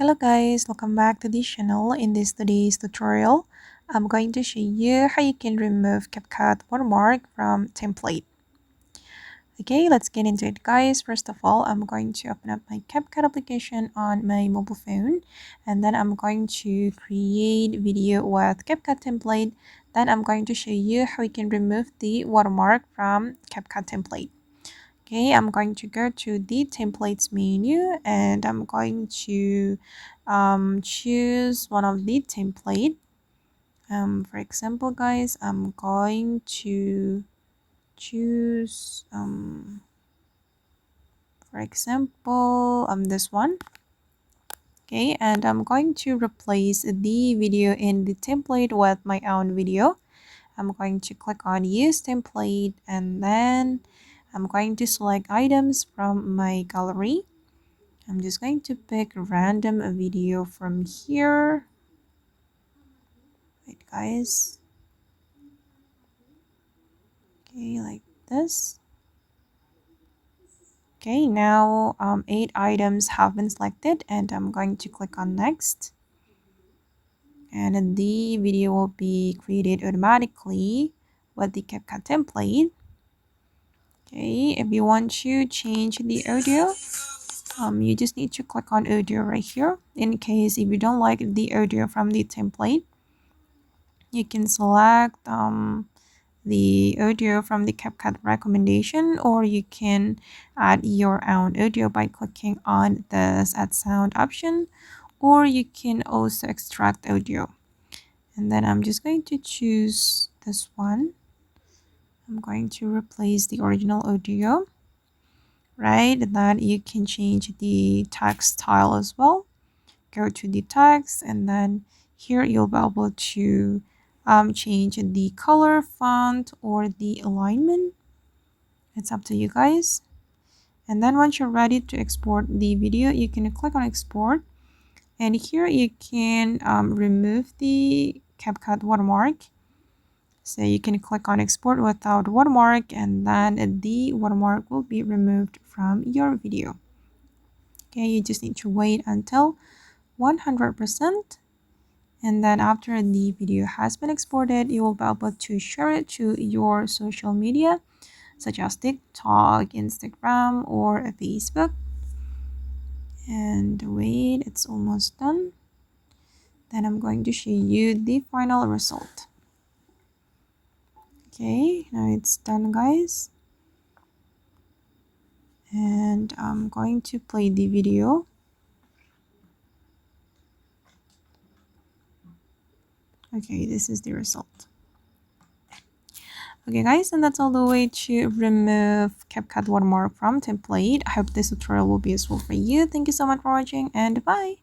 Hello guys, welcome back to this channel. In today's tutorial, I'm going to show you how you can remove Capcut Watermark from template. Okay, let's get into it guys. First of all, I'm going to open up my Capcut application on my mobile phone, and then I'm going to create video with Capcut template. Then I'm going to show you how you can remove the watermark from Capcut template. Okay, I'm going to go to the templates menu and I'm going to choose one of the template. For example, guys, I'm going to choose for example this one. Okay, and I'm going to replace the video in the template with my own video. I'm going to click on use template and then I'm going to select items from my gallery. I'm just going to pick a random video from here. Wait guys. Okay, like this. Okay, now 8 items have been selected and I'm going to click on next. And the video will be created automatically with the Capcut template. Okay, if you want to change the audio, you just need to click on audio right here. In case if you don't like the audio from the template, you can select the audio from the Capcut recommendation, or you can add your own audio by clicking on this add sound option, or you can also extract audio. And then I'm just going to choose this one. I'm going to replace the original audio, right? And then you can change the text style as well. Go to the text and then here you'll be able to change the color, font, or the alignment. It's up to you guys. And then once you're ready to export the video, you can click on export, and here you can remove the Capcut watermark. So you can click on export without watermark, and then the watermark will be removed from your video. Okay, you just need to wait until 100%. And then after the video has been exported, you will be able to share it to your social media such as TikTok, Instagram, or Facebook. And wait, it's almost done. Then I'm going to show you the final result. Okay, now it's done guys. And I'm going to play the video. Okay, this is the result. Okay guys, and that's all the way to remove Capcut watermark from template. I hope this tutorial will be useful for you. Thank you so much for watching and bye.